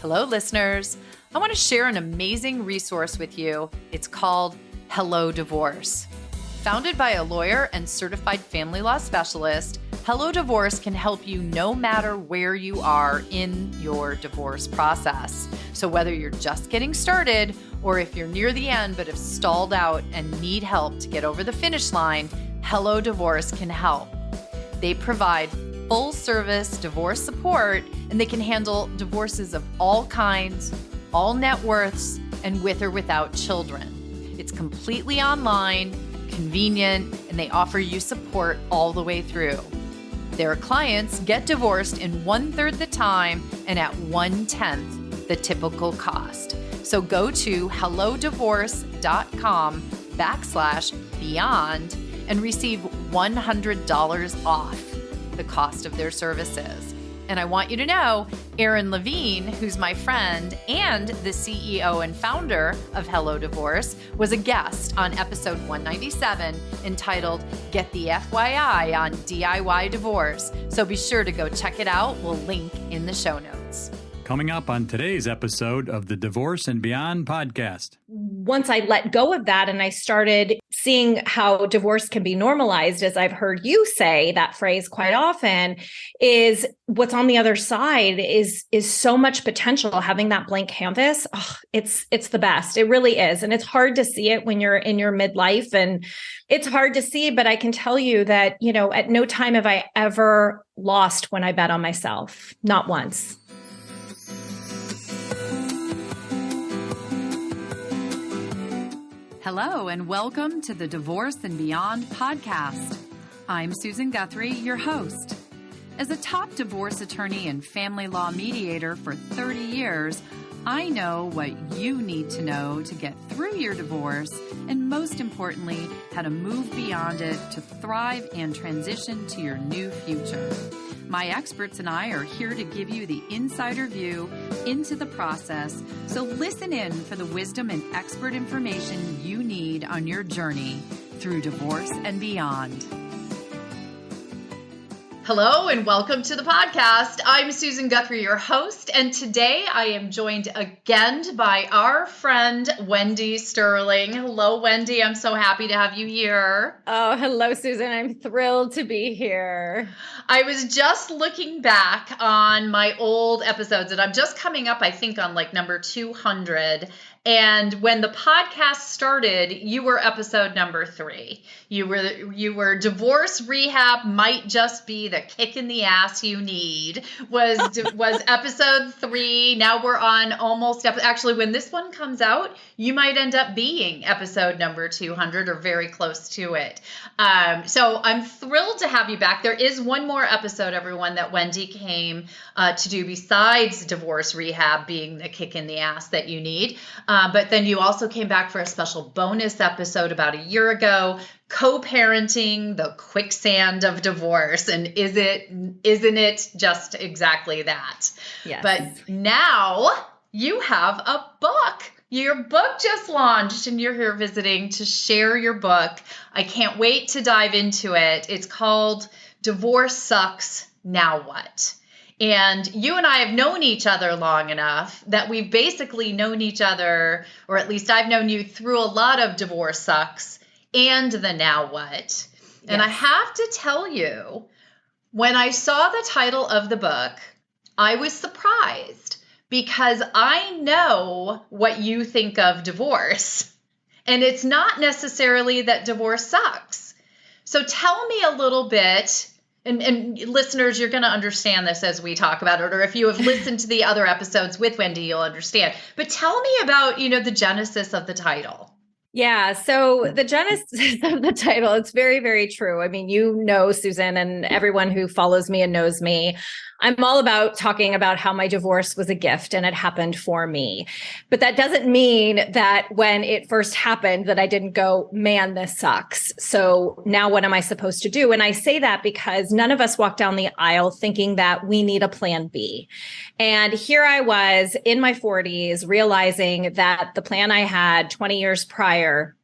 Hello, listeners. I want to share an amazing resource with you. It's called Hello Divorce. Founded by a lawyer and certified family law specialist, Hello Divorce can help you no matter where you are in your divorce process. So whether you're just getting started or if you're near the end but have stalled out and need help to get over the finish line, Hello Divorce can help. They provide full-service divorce support, and they can handle divorces of all kinds, all net worths, and with or without children. It's completely online, convenient, and they offer you support all the way through. Their clients get divorced in 1/3 the time and at 1/10 the typical cost. So go to hellodivorce.com/beyond and receive $100 off the cost of their services. And I want you to know, Erin Levine, who's my friend and the CEO and founder of Hello Divorce, was a guest on episode 197 entitled Get the FYI on DIY Divorce. So be sure to go check it out. We'll link in the show notes. Coming up on today's episode of the Divorce and Beyond podcast. Once I let go of that and I started seeing how divorce can be normalized, as I've heard you say that phrase quite often, is what's on the other side is so much potential. Having that blank canvas, it's the best. It really is. And it's hard to see it when you're in your midlife, and it's hard to see, but I can tell you that, at no time have I ever lost when I bet on myself. Not once. Hello, and welcome to the Divorce and Beyond podcast. I'm Susan Guthrie, your host. As a top divorce attorney and family law mediator for 30 years, I know what you need to know to get through your divorce, and most importantly, how to move beyond it to thrive and transition to your new future. My experts and I are here to give you the insider view into the process, so listen in for the wisdom and expert information you need on your journey through divorce and beyond. Hello and welcome to the podcast. I'm Susan Guthrie, your host, and today I am joined again by our friend, Wendy Sterling. Hello, Wendy. I'm so happy to have you here. Oh, hello, Susan. I'm thrilled to be here. I was just looking back on my old episodes, and I'm just coming up, I think, on like number 200. And when the podcast started, you were episode number 3. You were Divorce Rehab might just be the kick in the ass you need was episode 3. Now we're on almost actually, when this one comes out, you might end up being episode number 200 or very close to it. So I'm thrilled to have you back. There is one more episode, everyone, that Wendy came to do besides Divorce Rehab being the kick in the ass that you need. But then you also came back for a special bonus episode about a year ago, co-parenting the quicksand of divorce. And isn't it just exactly that? Yes. But now you have a book. Your book just launched and you're here visiting to share your book. I can't wait to dive into it. It's called Divorce Sucks, Now What? And you and I have known each other long enough that we've basically known each other, or at least I've known you through a lot of divorce sucks and the now what. Yes. And I have to tell you, when I saw the title of the book, I was surprised because I know what you think of divorce. And it's not necessarily that divorce sucks. So tell me a little bit. And listeners, you're going to understand this as we talk about it, or if you have listened to the other episodes with Wendy, you'll understand. But tell me about, the genesis of the title. Yeah. So the genesis of the title, it's very, very true. I mean, Susan, and everyone who follows me and knows me, I'm all about talking about how my divorce was a gift and it happened for me. But that doesn't mean that when it first happened that I didn't go, man, this sucks. So now what am I supposed to do? And I say that because none of us walk down the aisle thinking that we need a plan B. And here I was in my 40s realizing that the plan I had 20 years prior,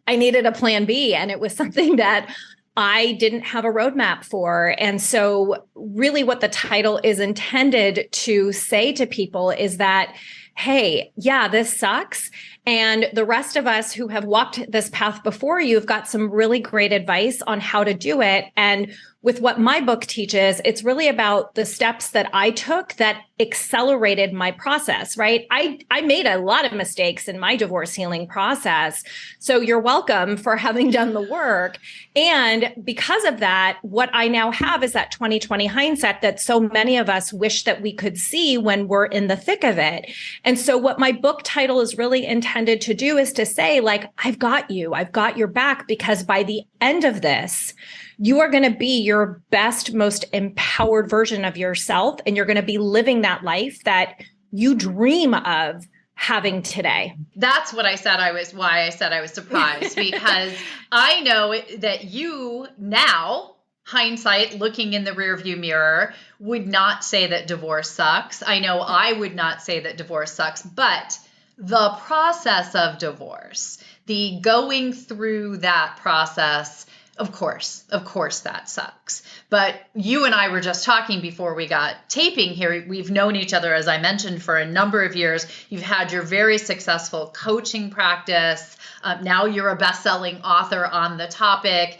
I needed a plan B. And it was something that I didn't have a roadmap for. And so really what the title is intended to say to people is that, hey, yeah, this sucks. And the rest of us who have walked this path before you have got some really great advice on how to do it. And with what my book teaches, it's really about the steps that I took that accelerated my process, right? I made a lot of mistakes in my divorce healing process. So you're welcome for having done the work. And because of that, what I now have is that 2020 hindsight that so many of us wish that we could see when we're in the thick of it. And so what my book title is really intended to do is to say, like, I've got you, I've got your back, because by the end of this, you are going to be your best, most empowered version of yourself. And you're going to be living that life that you dream of having today. That's what I said. Why I said I was surprised, because I know that you now, hindsight, looking in the rearview mirror, would not say that divorce sucks. I know I would not say that divorce sucks, but the process of divorce, the going through that process, of course that sucks. But you and I were just talking before we got taping here. We've known each other, as I mentioned, for a number of years. You've had your very successful coaching practice. Now you're a best-selling author on the topic.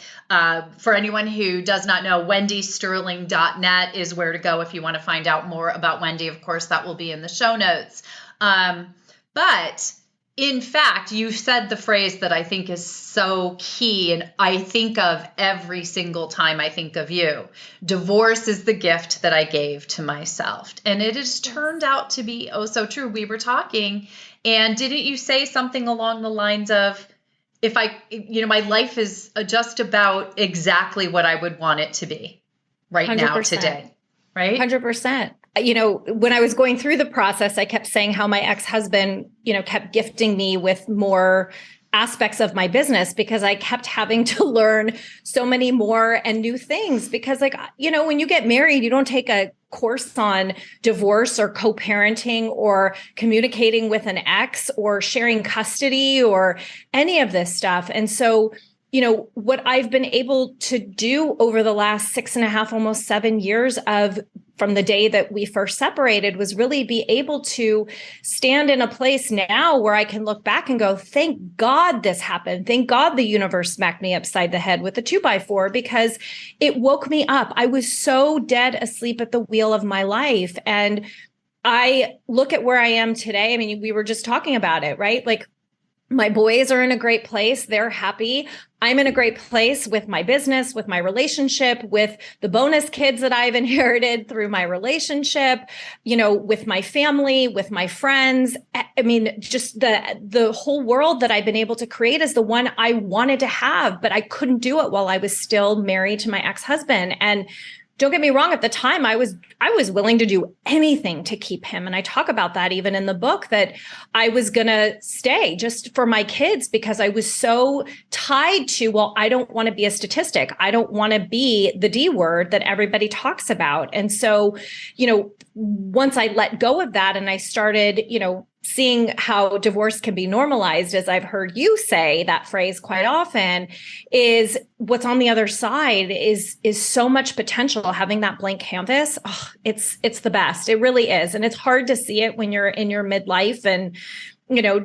For anyone who does not know, wendysterling.net is where to go if you want to find out more about Wendy. Of course, that will be in the show notes. But in fact, you said the phrase that I think is so key, and I think of every single time I think of you. Divorce is the gift that I gave to myself. And it has turned out to be oh so true. We were talking, and didn't you say something along the lines of, my life is just about exactly what I would want it to be right 100%. Now, today, right? 100%. When I was going through the process, I kept saying how my ex-husband, kept gifting me with more aspects of my business because I kept having to learn so many more and new things. Because when you get married, you don't take a course on divorce or co-parenting or communicating with an ex or sharing custody or any of this stuff. And so, what I've been able to do over the last 6.5, almost 7 years from the day that we first separated was really be able to stand in a place now where I can look back and go, thank God this happened. Thank God the universe smacked me upside the head with a 2x4 because it woke me up. I was so dead asleep at the wheel of my life. And I look at where I am today. I mean, we were just talking about it, right? Like, my boys are in a great place. They're happy. I'm in a great place with my business, with my relationship, with the bonus kids that I've inherited through my relationship, with my family, with my friends. I mean, just the whole world that I've been able to create is the one I wanted to have, but I couldn't do it while I was still married to my ex-husband. And don't get me wrong, at the time, I was willing to do anything to keep him. And I talk about that even in the book, that I was going to stay just for my kids because I was so tied to, well, I don't want to be a statistic. I don't want to be the D word that everybody talks about. And so, once I let go of that and I started, seeing how divorce can be normalized, as I've heard you say that phrase quite often, is what's on the other side is so much potential. Having that blank canvas, it's the best. It really is. And it's hard to see it when you're in your midlife and,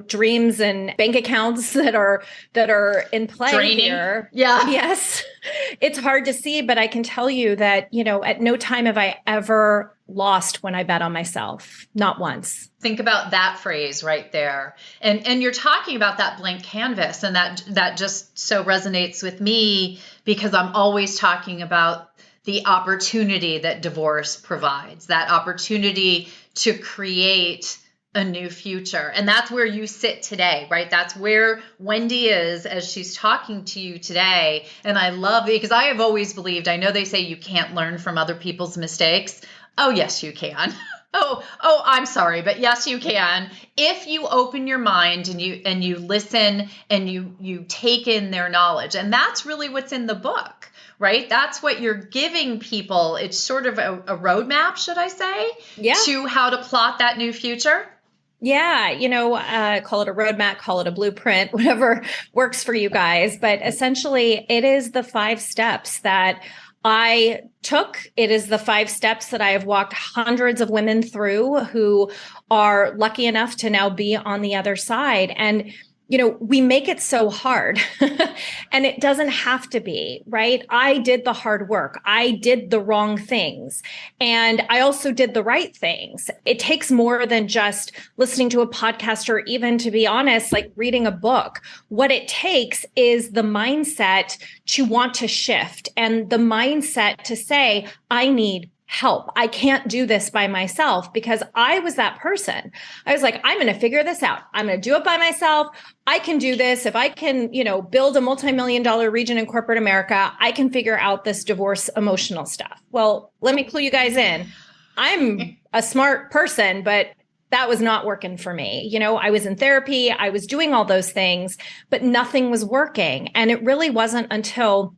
dreams and bank accounts that are in play Draining. Here. Yeah. Yes. It's hard to see, but I can tell you that, at no time have I ever lost when I bet on myself. Not once. Think about that phrase right there. And you're talking about that blank canvas, and that just so resonates with me because I'm always talking about the opportunity that divorce provides, that opportunity to create a new future. And that's where you sit today, right? That's where Wendy is as she's talking to you today. And I love it because I have always believed, I know they say you can't learn from other people's mistakes. Oh, yes, you can. Oh, I'm sorry, but yes, you can. If you open your mind and you listen and you take in their knowledge. And that's really what's in the book, right? That's what you're giving people. It's sort of a roadmap, should I say, yeah, to how to plot that new future. Yeah, call it a roadmap, call it a blueprint, whatever works for you guys. But essentially, it is the 5 steps that I took. It is the 5 steps that I have walked hundreds of women through who are lucky enough to now be on the other side. And we make it so hard and it doesn't have to be, right? I did the hard work. I did the wrong things and I also did the right things. It takes more than just listening to a podcast or even, to be honest, like reading a book. What it takes is the mindset to want to shift and the mindset to say, I need help. I can't do this by myself, because I was that person. I was like, I'm going to figure this out. I'm going to do it by myself. I can do this. If I can, build a multi-million-dollar region in corporate America, I can figure out this divorce emotional stuff. Well, let me clue you guys in. I'm a smart person, but that was not working for me. I was in therapy. I was doing all those things, but nothing was working. And it really wasn't until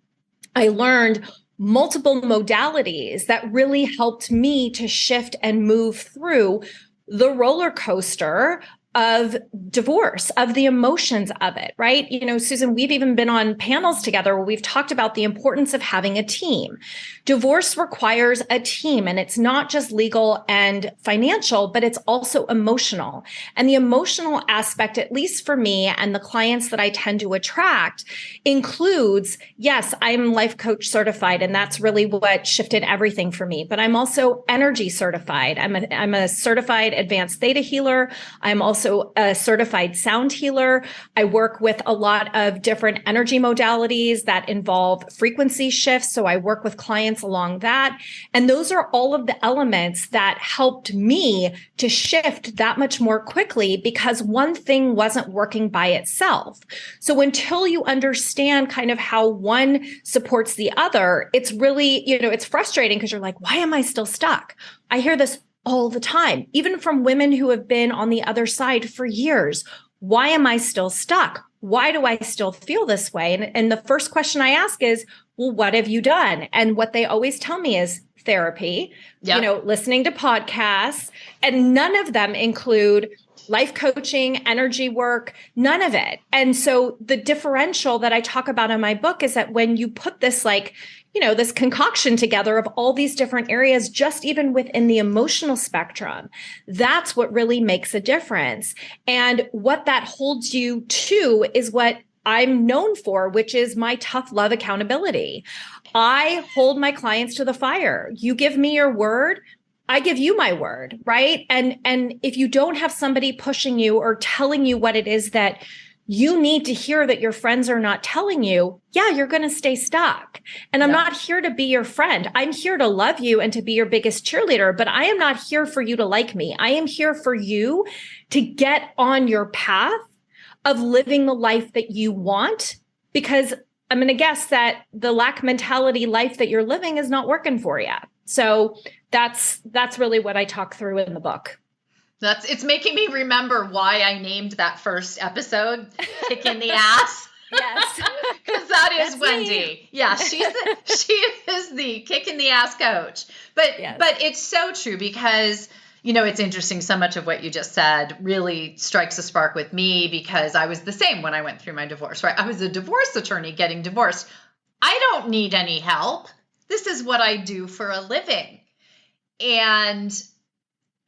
I learned multiple modalities that really helped me to shift and move through the roller coaster of divorce, of the emotions of it, right? Susan, we've even been on panels together where we've talked about the importance of having a team. Divorce requires a team, and it's not just legal and financial, but it's also emotional. And the emotional aspect, at least for me and the clients that I tend to attract, includes, yes, I'm life coach certified, and that's really what shifted everything for me. But I'm also energy certified. I'm a certified advanced theta healer. I'm also a certified sound healer. I work with a lot of different energy modalities that involve frequency shifts. So I work with clients along that. And those are all of the elements that helped me to shift that much more quickly, because one thing wasn't working by itself. So until you understand kind of how one supports the other, it's really, it's frustrating because you're like, why am I still stuck? I hear this all the time, even from women who have been on the other side for years. Why am I still stuck? Why do I still feel this way? And the first question I ask is, well, what have you done? And what they always tell me is therapy, listening to podcasts, and none of them include life coaching, energy work, none of it. And so the differential that I talk about in my book is that when you put this this concoction together of all these different areas, just even within the emotional spectrum, that's what really makes a difference. And what that holds you to is what I'm known for, which is my tough love accountability. I hold my clients to the fire. You give me your word, I give you my word, right? And if you don't have somebody pushing you or telling you what it is that you need to hear that your friends are not telling you, yeah, you're going to stay stuck. And I'm not here to be your friend. I'm here to love you and to be your biggest cheerleader, but I am not here for you to like me. I am here for you to get on your path of living the life that you want, because I'm going to guess that the lack mentality life that you're living is not working for you. So that's really what I talk through in the book. It's making me remember why I named that first episode "Kick in the Ass." Yes, because that's Wendy. Me. Yeah, she is the kick in the ass coach. But it's so true, because it's interesting. So much of what you just said really strikes a spark with me, because I was the same when I went through my divorce. Right, I was a divorce attorney getting divorced. I don't need any help. This is what I do for a living, and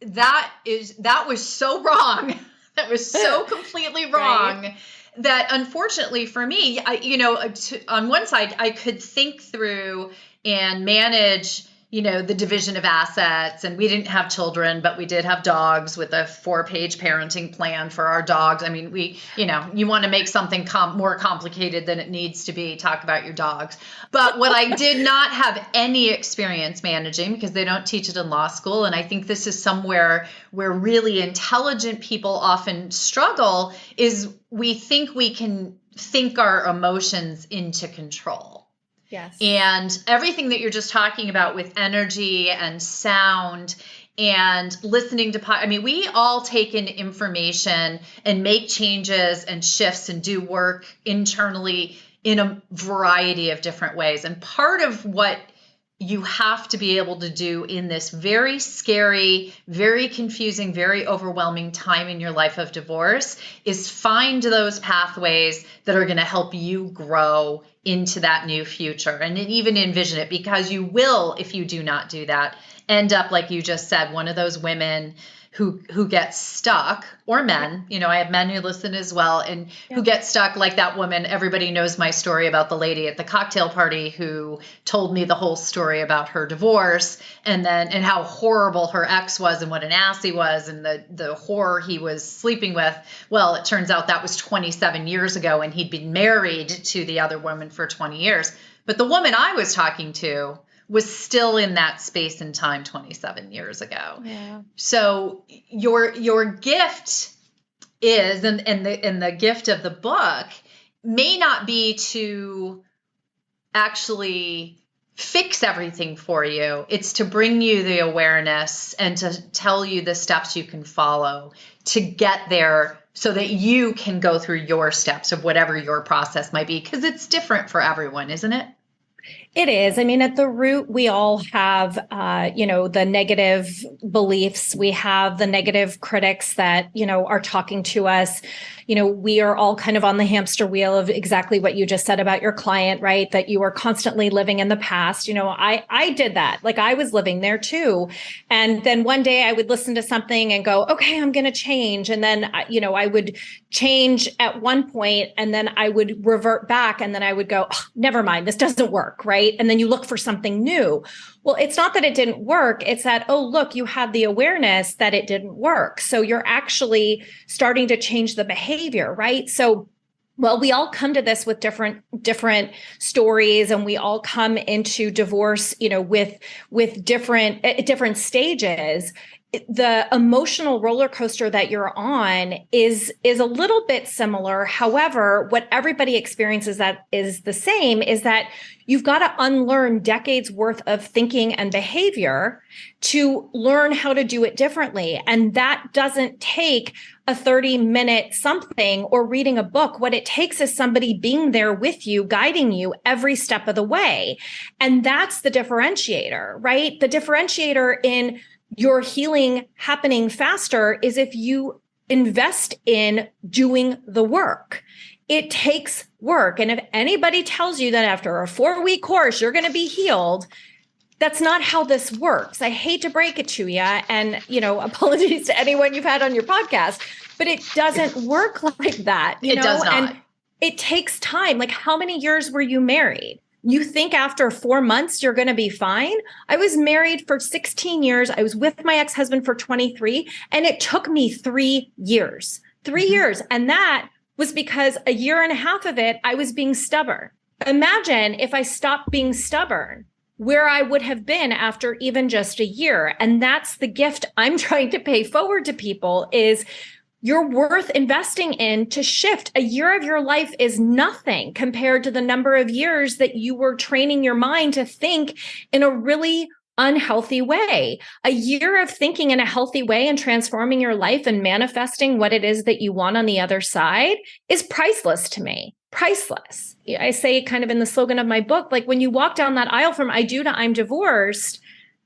that was so wrong. That was so completely wrong. Right. That unfortunately for me, on one side, I could think through and manage, the division of assets, and we didn't have children, but we did have dogs, with a 4-page parenting plan for our dogs. I mean, you want to make something more complicated than it needs to be. Talk about your dogs. But what I did not have any experience managing, because they don't teach it in law school. And I think this is somewhere where really intelligent people often struggle, is we think we can think our emotions into control. Yes. And everything that you're just talking about with energy and sound and listening to we all take in information and make changes and shifts and do work internally in a variety of different ways. And part of what you have to be able to do in this very scary, very confusing, very overwhelming time in your life of divorce is find those pathways that are going to help you grow into that new future and even envision it, because you will, if you do not do that, end up, like you just said, one of those women who get stuck, or men, I have men who listen as well, and who get stuck like that woman. Everybody knows my story about the lady at the cocktail party who told me the whole story about her divorce and how horrible her ex was and what an ass he was and the whore he was sleeping with. Well, it turns out that was 27 years ago and he'd been married to the other woman for 20 years. But the woman I was talking to was still in that space and time 27 years ago. Yeah. So your gift is, and the gift of the book may not be to actually fix everything for you. It's to bring you the awareness and to tell you the steps you can follow to get there so that you can go through your steps of whatever your process might be, because it's different for everyone, isn't it? It is. I mean, at the root, we all have, the negative beliefs. We have the negative critics that, are talking to us. We are all kind of on the hamster wheel of exactly what you just said about your client, right? That you are constantly living in the past. I did that. Like I was living there too. And then one day I would listen to something and go, okay, I'm going to change. And then, I would change at one point and then I would revert back and then I would go, oh, never mind, this doesn't work, right? And then you look for something new. Well, it's not that it didn't work. It's that, oh, look, you had the awareness that it didn't work. So you're actually starting to change the behavior, right? So, well, we all come to this with different stories, and we all come into divorce, with different stages. The emotional roller coaster that you're on is a little bit similar. However, what everybody experiences that is the same is that you've got to unlearn decades worth of thinking and behavior to learn how to do it differently. And that doesn't take a 30-minute something or reading a book. What it takes is somebody being there with you, guiding you every step of the way. And that's the differentiator, right? The differentiator in your healing happening faster is if you invest in doing the work. It takes work. And if anybody tells you that after a 4-week course, you're going to be healed, that's not how this works. I hate to break it to you. And, apologies to anyone you've had on your podcast, but it doesn't work like that. It does not. And it takes time. Like, how many years were you married? You think after 4 months, you're going to be fine? I was married for 16 years. I was with my ex-husband for 23, and it took me 3 years, 3 years. And that was because a year and a half of it, I was being stubborn. Imagine if I stopped being stubborn, where I would have been after even just a year. And that's the gift I'm trying to pay forward to people is you're worth investing in to shift. A year of your life is nothing compared to the number of years that you were training your mind to think in a really unhealthy way. A year of thinking in a healthy way and transforming your life and manifesting what it is that you want on the other side is priceless to me. Priceless. I say kind of in the slogan of my book, like when you walk down that aisle from I do to I'm divorced,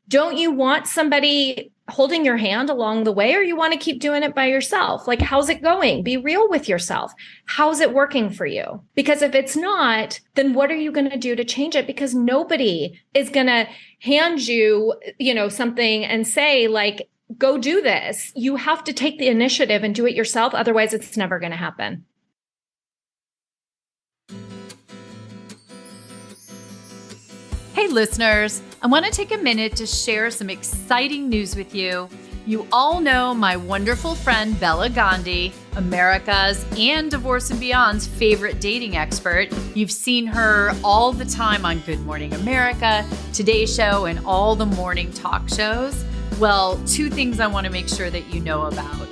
don't you want somebody holding your hand along the way, or you want to keep doing it by yourself? Like, how's it going? Be real with yourself. How's it working for you? Because if it's not, then what are you going to do to change it? Because nobody is going to hand you, something and say like, go do this. You have to take the initiative and do it yourself. Otherwise, it's never going to happen. Hey listeners, I want to take a minute to share some exciting news with you. You all know my wonderful friend Bella Gandhi, America's and Divorce and Beyond's favorite dating expert. You've seen her all the time on Good Morning America, Today Show, and all the morning talk shows. Well, 2 things I want to make sure that you know about.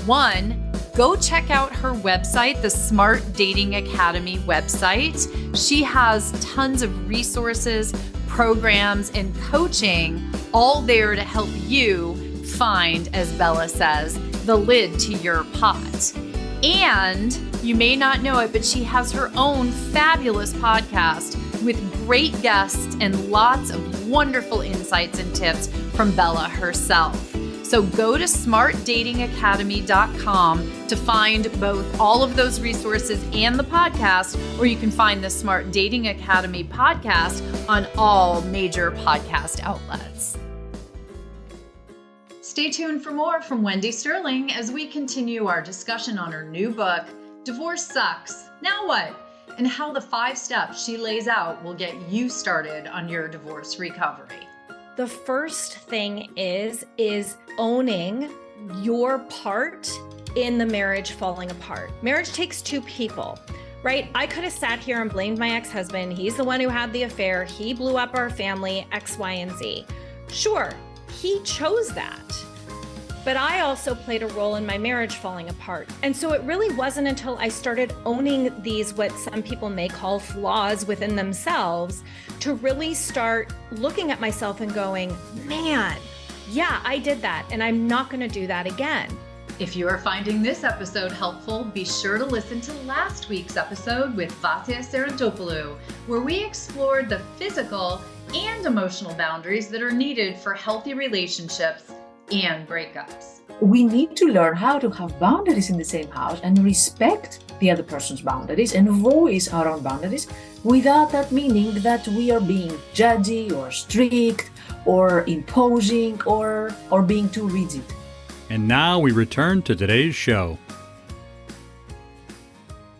1, go check out her website, the Smart Dating Academy website. She has tons of resources, programs, and coaching all there to help you find, as Bella says, the lid to your pot. And you may not know it, but she has her own fabulous podcast with great guests and lots of wonderful insights and tips from Bella herself. So go to smartdatingacademy.com to find both all of those resources and the podcast, or you can find the Smart Dating Academy podcast on all major podcast outlets. Stay tuned for more from Wendy Sterling as we continue our discussion on her new book, Divorce Sucks, Now What? And how the 5 steps she lays out will get you started on your divorce recovery. The first thing is owning your part in the marriage falling apart. Marriage takes 2 people, right? I could have sat here and blamed my ex-husband. He's the one who had the affair. He blew up our family, X, Y, and Z. Sure, he chose that. But I also played a role in my marriage falling apart. And so it really wasn't until I started owning these, what some people may call flaws within themselves, to really start looking at myself and going, man, yeah, I did that. And I'm not going to do that again. If you are finding this episode helpful, be sure to listen to last week's episode with Guthrie where we explored the physical and emotional boundaries that are needed for healthy relationships and breakups. We need to learn how to have boundaries in the same house and respect the other person's boundaries and voice our own boundaries without that meaning that we are being judgy or strict or imposing or being too rigid. And now we return to today's show.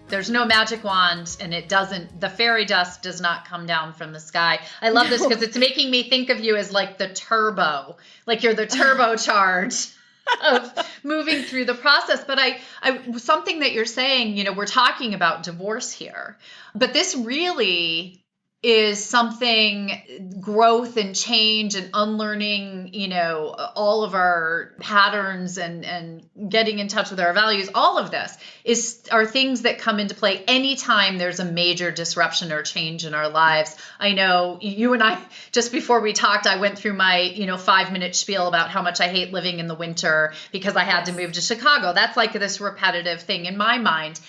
There's no magic wand, and the fairy dust does not come down from the sky. I love this because it's making me think of you as like the turbo, like you're the turbocharge of moving through the process. But something that you're saying, we're talking about divorce here, but this really is something, growth and change and unlearning, all of our patterns and getting in touch with our values. All of this are things that come into play anytime there's a major disruption or change in our lives. I know you and I, just before we talked, I went through my, 5-minute spiel about how much I hate living in the winter because I had to move to Chicago. That's like this repetitive thing in my mind.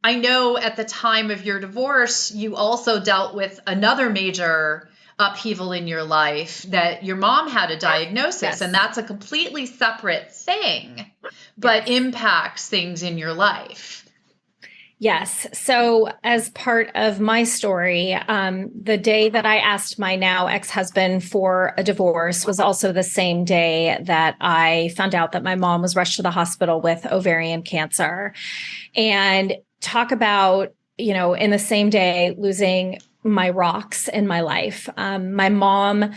I know at the time of your divorce, you also dealt with another major upheaval in your life, that your mom had a diagnosis, yes. And that's a completely separate thing, but yes. Impacts things in your life. Yes. So as part of my story, the day that I asked my now ex-husband for a divorce was also the same day that I found out that my mom was rushed to the hospital with ovarian cancer. And talk about, in the same day, losing my rocks in my life. My mom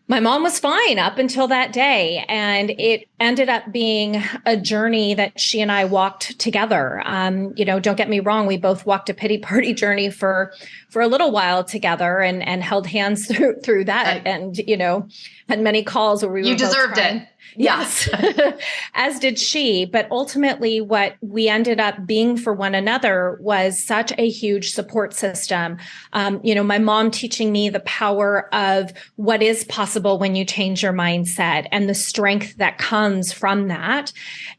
was fine up until that day. And it ended up being a journey that she and I walked together. Don't get me wrong. We both walked a pity party journey for a little while together and held hands through that. And, had many calls where we were You deserved crying. it. Yes, as did she. But ultimately, what we ended up being for one another was such a huge support system. My mom teaching me the power of what is possible when you change your mindset and the strength that comes from that.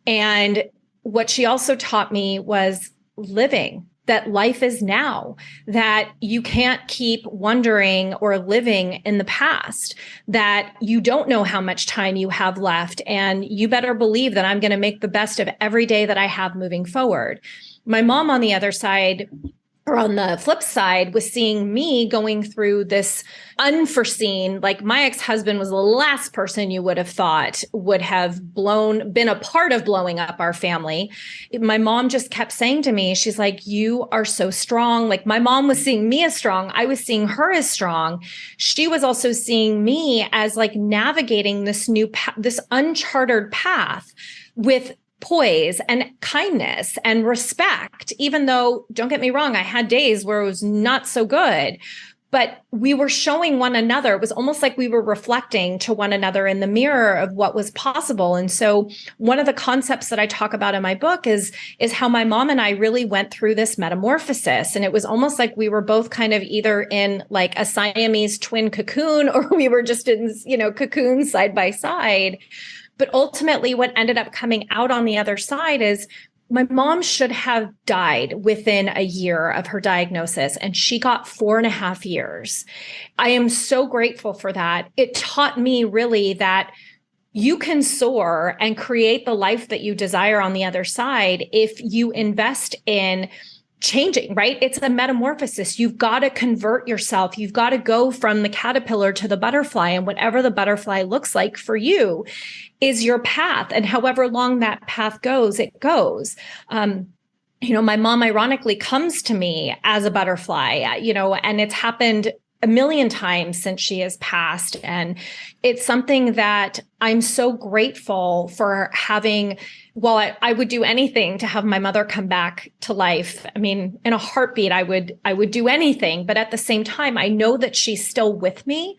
And what she also taught me was living. That life is now, that you can't keep wondering or living in the past, that you don't know how much time you have left. And you better believe that I'm going to make the best of every day that I have moving forward. My mom on the other side, or on the flip side, was seeing me going through this unforeseen, like my ex-husband was the last person you would have thought would have been a part of blowing up our family. My mom just kept saying to me, she's like, you are so strong. Like my mom was seeing me as strong. I was seeing her as strong. She was also seeing me as like navigating this this uncharted path with poise and kindness and respect, even though, don't get me wrong, I had days where it was not so good, but we were showing one another. It was almost like we were reflecting to one another in the mirror of what was possible. And so one of the concepts that I talk about in my book is how my mom and I really went through this metamorphosis. And it was almost like we were both kind of either in like a Siamese twin cocoon, or we were just in, cocoons side by side. But ultimately, what ended up coming out on the other side is my mom should have died within a year of her diagnosis, and she got 4.5 years. I am so grateful for that. It taught me really that you can soar and create the life that you desire on the other side if you invest in changing, right? It's a metamorphosis. You've got to convert yourself. You've got to go from the caterpillar to the butterfly, and whatever the butterfly looks like for you is your path. And however long that path goes, it goes. My mom ironically comes to me as a butterfly, and it's happened a million times since she has passed. And it's something that I'm so grateful for having. While I would do anything to have my mother come back to life. I mean, in a heartbeat, I would do anything. But at the same time, I know that she's still with me,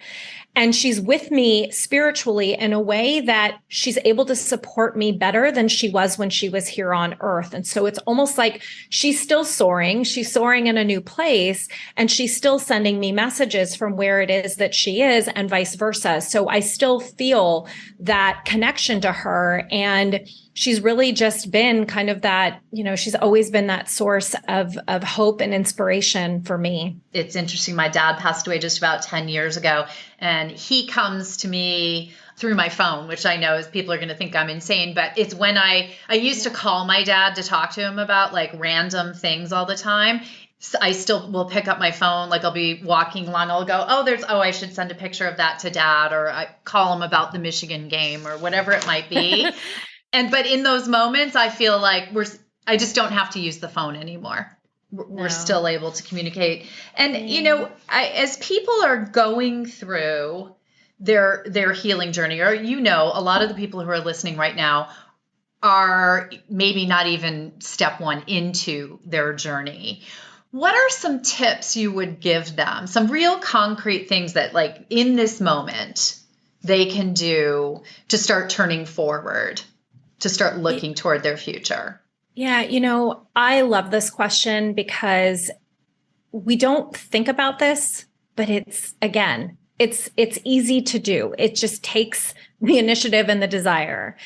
and she's with me spiritually in a way that she's able to support me better than she was when she was here on earth. And so it's almost like she's still soaring. She's soaring in a new place, and she's still sending me messages from where it is that she is, and vice versa. So I still feel that connection to her. And she's really just been kind of that, she's always been that source of hope and inspiration for me. It's interesting. My dad passed away just about 10 years ago, and he comes to me through my phone, which I know is people are going to think I'm insane, but it's when I used to call my dad to talk to him about like random things all the time. So I still will pick up my phone. Like I'll be walking along. I'll go, I should send a picture of that to dad, or I call him about the Michigan game or whatever it might be. But in those moments, I feel like I just don't have to use the phone anymore. We're still able to communicate. And, as people are going through their healing journey, or, a lot of the people who are listening right now are maybe not even step one into their journey. What are some tips you would give them? Some real concrete things that like in this moment they can do to start turning forward, to start looking toward their future? Yeah, I love this question because we don't think about this, but it's easy to do. It just takes the initiative and the desire.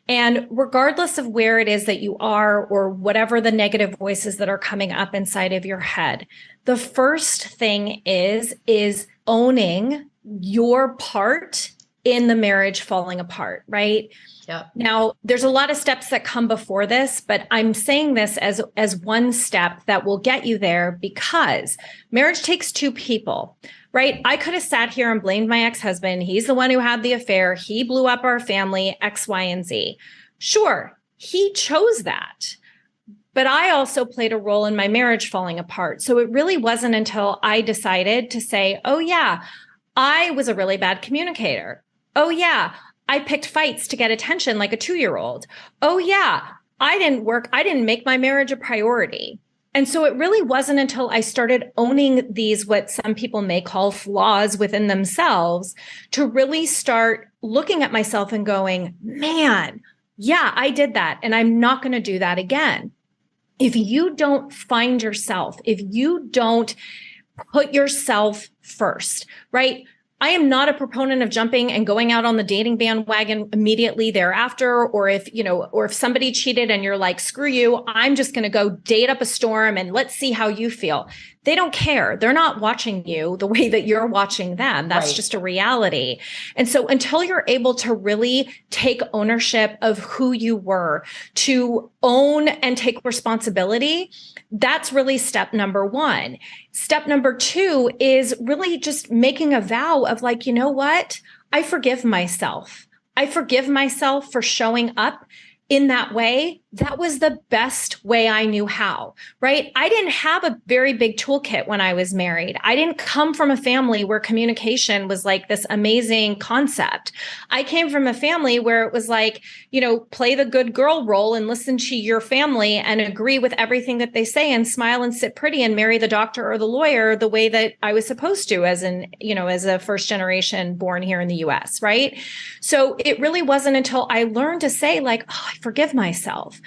And regardless of where it is that you are, or whatever the negative voices that are coming up inside of your head, the first thing is owning your part in the marriage falling apart, right? Yep. Now, there's a lot of steps that come before this, but I'm saying this as one step that will get you there, because marriage takes two people, right? I could have sat here and blamed my ex-husband. He's the one who had the affair. He blew up our family, X, Y, and Z. Sure, he chose that. But I also played a role in my marriage falling apart. So it really wasn't until I decided to say, oh yeah, I was a really bad communicator. Oh yeah, I picked fights to get attention like a 2-year-old. Oh yeah, I didn't make my marriage a priority. And so it really wasn't until I started owning these, what some people may call flaws within themselves, to really start looking at myself and going, man, yeah, I did that, and I'm not going to do that again. If you don't find yourself, if you don't put yourself first, right? I am not a proponent of jumping and going out on the dating bandwagon immediately thereafter, or if somebody cheated and you're like, screw you, I'm just going to go date up a storm and let's see how you feel. They don't care. They're not watching you the way that you're watching them. That's right. Just a reality. And so until you're able to really take ownership of who you were, to own and take responsibility, that's really step number one. Step number two is really just making a vow of like, you know what? I forgive myself. I forgive myself for showing up in that way. That was the best way I knew how, right? I didn't have a very big toolkit when I was married. I didn't come from a family where communication was like this amazing concept. I came from a family where it was like, play the good girl role and listen to your family and agree with everything that they say and smile and sit pretty and marry the doctor or the lawyer the way that I was supposed to as a first generation born here in the US, right? So it really wasn't until I learned to say like, oh, I forgive myself.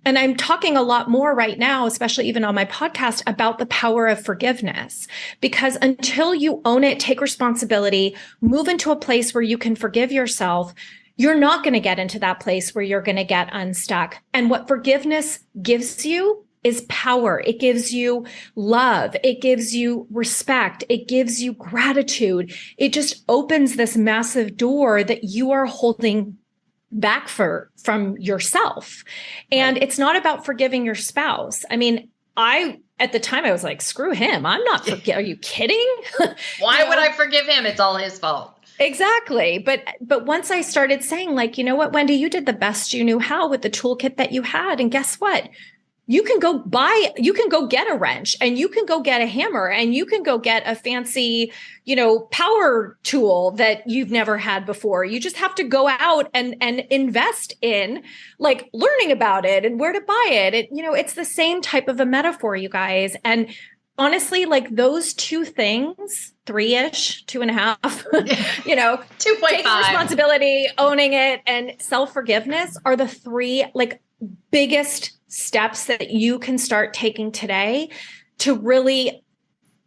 And I'm talking a lot more right now, especially even on my podcast, about the power of forgiveness, because until you own it, take responsibility, move into a place where you can forgive yourself, you're not going to get into that place where you're going to get unstuck. And what forgiveness gives you is power. It gives you love. It gives you respect. It gives you gratitude. It just opens this massive door that you are holding back from yourself. And it's not about forgiving your spouse. I mean, at the time I was like, screw him. I'm not are you kidding? Why would I forgive him? It's all his fault. Exactly. But once I started saying, like, you know what, Wendy, you did the best you knew how with the toolkit that you had. And guess what? You can go get a wrench, and you can go get a hammer, and you can go get a fancy, power tool that you've never had before. You just have to go out and invest in like learning about it and where to buy it. It's the same type of a metaphor, you guys. And honestly, like those two things, 3-ish, 2.5, 2.5, taking responsibility, owning it, and self-forgiveness are the three like biggest steps that you can start taking today to really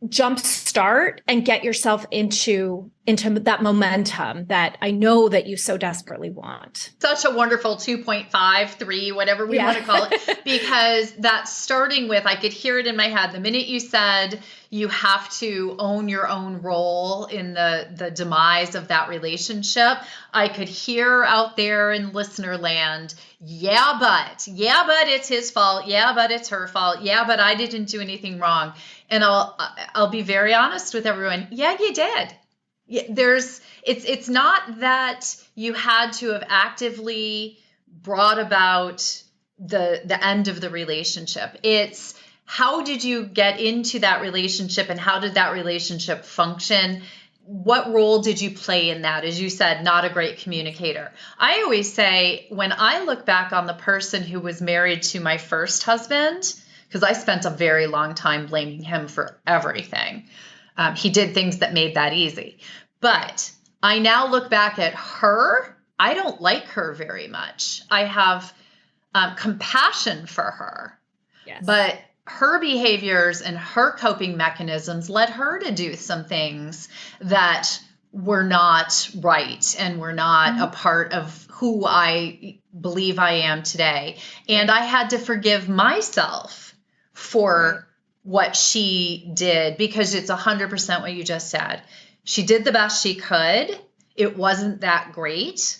jumpstart and get yourself into that momentum that I know that you so desperately want. Such a wonderful 2.5, 3, whatever we want to call it, because that's starting with, I could hear it in my head. The minute you said you have to own your own role in the demise of that relationship, I could hear out there in listener land, yeah, but it's his fault. Yeah, but it's her fault. Yeah, but I didn't do anything wrong. And I'll be very honest with everyone. Yeah, you did. It's not that you had to have actively brought about the end of the relationship. It's how did you get into that relationship, and how did that relationship function? What role did you play in that? As you said, not a great communicator. I always say, when I look back on the person who was married to my first husband, because I spent a very long time blaming him for everything. He did things that made that easy. But I now look back at her. I don't like her very much. I have compassion for her. Yes. But her behaviors and her coping mechanisms led her to do some things that were not right and were not a part of who I believe I am today. And I had to forgive myself for what she did, because it's 100% what you just said. She did the best she could. It wasn't that great,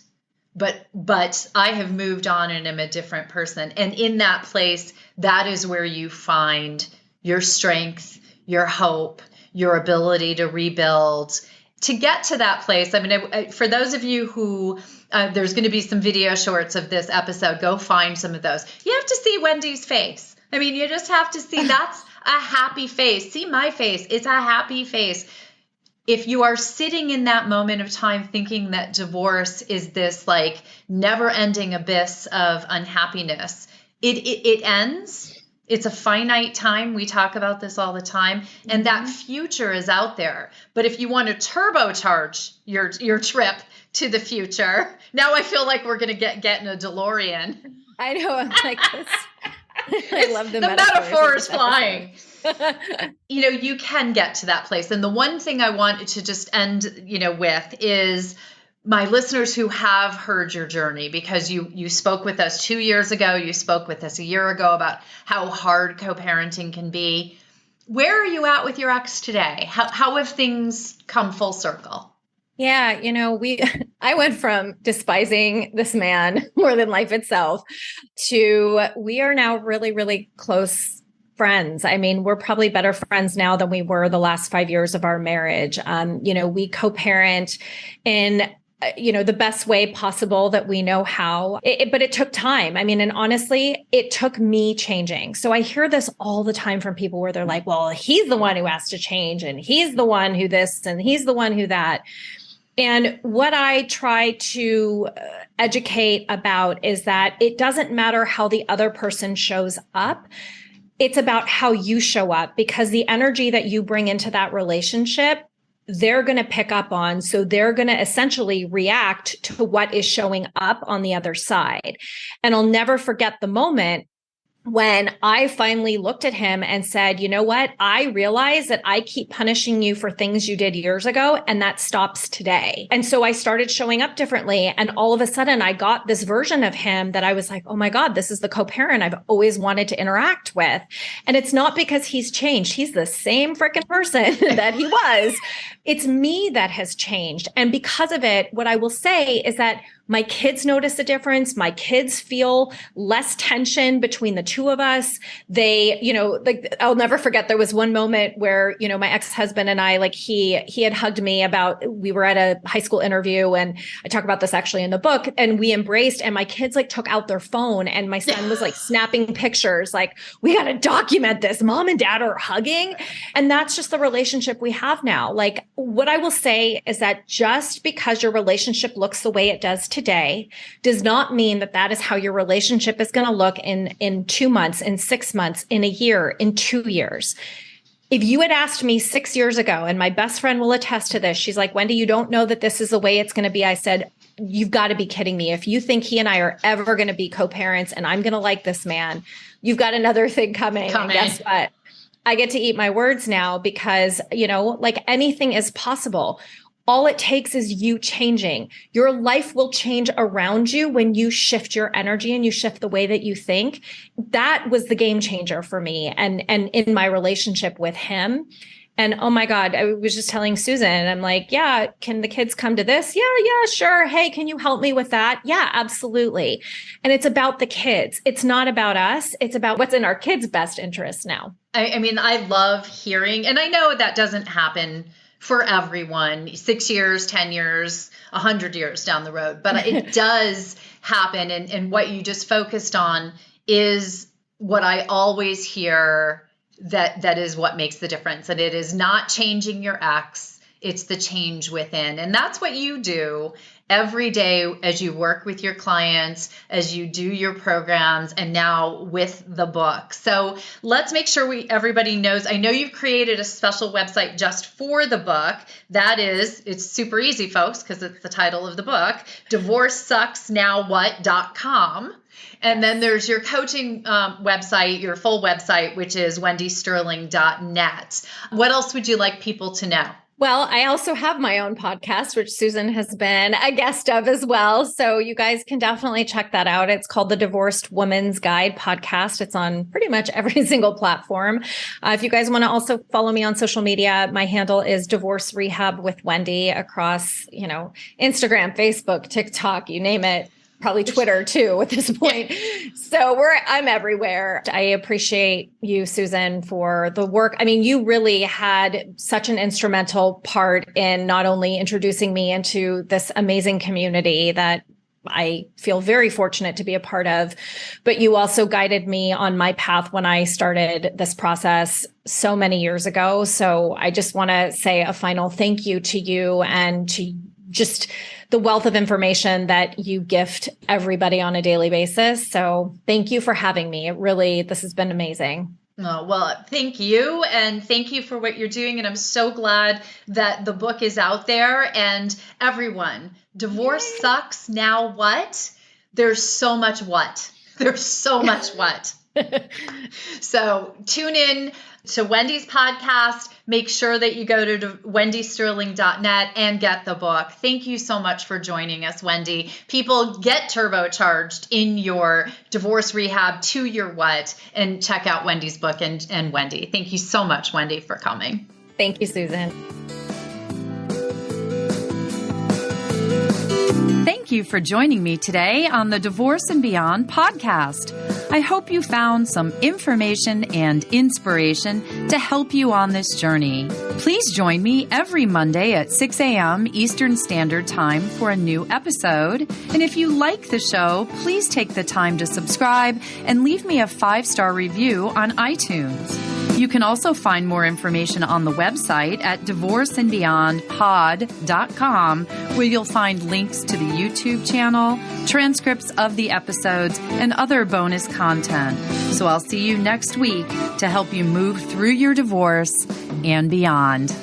but I have moved on and am a different person. And in that place, that is where you find your strength, your hope, your ability to rebuild. To get to that place, I mean, for those of you who, there's going to be some video shorts of this episode, go find some of those. You have to see Wendy's face. I mean, you just have to see that's a happy face. See my face. It's a happy face. If you are sitting in that moment of time thinking that divorce is this like never ending abyss of unhappiness, it ends. It's a finite time. We talk about this all the time. And that future is out there. But if you want to turbocharge your trip to the future, now I feel like we're going to get in a DeLorean. I know. I'm like this. I love the metaphor is flying. You can get to that place. And the one thing I wanted to just end, with is my listeners who have heard your journey, because you spoke with us 2 years ago, you spoke with us a year ago about how hard co-parenting can be. Where are you at with your ex today? How have things come full circle? Yeah, I went from despising this man more than life itself to we are now really, really close friends. I mean, we're probably better friends now than we were the last 5 years of our marriage. We co-parent in the best way possible that we know how, but it took time. I mean, and honestly, it took me changing. So I hear this all the time from people where they're like, well, he's the one who has to change, and he's the one who this, and he's the one who that. And what I try to educate about is that it doesn't matter how the other person shows up. It's about how you show up, because the energy that you bring into that relationship, they're going to pick up on. So they're going to essentially react to what is showing up on the other side. And I'll never forget the moment when I finally looked at him and said, you know what? I realize that I keep punishing you for things you did years ago, and that stops today. And so I started showing up differently. And all of a sudden I got this version of him that I was like, oh my God, this is the co-parent I've always wanted to interact with. And it's not because he's changed. He's the same freaking person that he was. It's me that has changed. And because of it, what I will say is that my kids notice a difference. My kids feel less tension between the two of us. They, like, I'll never forget, there was one moment where, my ex-husband and I, like, he had hugged me we were at a high school interview, and I talk about this actually in the book, and we embraced, and my kids like took out their phone, and my son was like snapping pictures, like, we got to document this. Mom and dad are hugging. And that's just the relationship we have now. Like, what I will say is that just because your relationship looks the way it does today does not mean that that is how your relationship is going to look in 2 months, in 6 months, in a year, in 2 years. If you had asked me 6 years ago, and my best friend will attest to this, she's like, Wendy, you don't know that this is the way it's going to be. I said, you've got to be kidding me. If you think he and I are ever going to be co-parents and I'm going to like this man, you've got another thing coming. And guess what? I get to eat my words now because, like, anything is possible. All it takes is you changing. Your life will change around you when you shift your energy and you shift the way that you think. That was the game changer for me and in my relationship with him. And oh my God, I was just telling Susan, I'm like, yeah, can the kids come to this? Yeah, sure. Hey, can you help me with that? Yeah, absolutely. And it's about the kids. It's not about us. It's about what's in our kids' best interest now. I mean, I love hearing, and I know that doesn't happen for everyone, 6 years, 10 years, 100 years down the road. But it does happen. And what you just focused on is what I always hear that is what makes the difference. And it is not changing your ex. It's the change within. And that's what you do every day as you work with your clients, as you do your programs, and now with the book. So let's make sure everybody knows. I know you've created a special website just for the book. It's super easy, folks, because it's the title of the book, divorcesucksnowwhat.com. And then there's your coaching website, your full website, which is wendysterling.net. What else would you like people to know? Well, I also have my own podcast, which Susan has been a guest of as well. So you guys can definitely check that out. It's called the Divorced Woman's Guide podcast. It's on pretty much every single platform. If you guys want to also follow me on social media, my handle is Divorce Rehab with Wendy across, Instagram, Facebook, TikTok, you name it. Probably Twitter too at this point. So I'm everywhere. I appreciate you, Susan, for the work. I mean, you really had such an instrumental part in not only introducing me into this amazing community that I feel very fortunate to be a part of, but you also guided me on my path when I started this process so many years ago. So I just want to say a final thank you to you and to just the wealth of information that you gift everybody on a daily basis. So thank you for having me. This has been amazing. Oh, well, thank you. And thank you for what you're doing. And I'm so glad that the book is out there. And everyone, divorce sucks. Now what? There's so much what. There's so much what. So tune in to Wendy's podcast. Make sure that you go to wendysterling.net and get the book. Thank you so much for joining us, Wendy. People, get turbocharged in your divorce rehab to your what, and check out Wendy's book and Wendy. Thank you so much, Wendy, for coming. Thank you, Susan. Thank you for joining me today on the Divorce and Beyond podcast. I hope you found some information and inspiration to help you on this journey. Please join me every Monday at 6 a.m. Eastern Standard Time for a new episode. And if you like the show, please take the time to subscribe and leave me a 5-star review on iTunes. You can also find more information on the website at divorceandbeyondpod.com, where you'll find links to the YouTube channel, transcripts of the episodes, and other bonus content. So I'll see you next week to help you move through your divorce and beyond.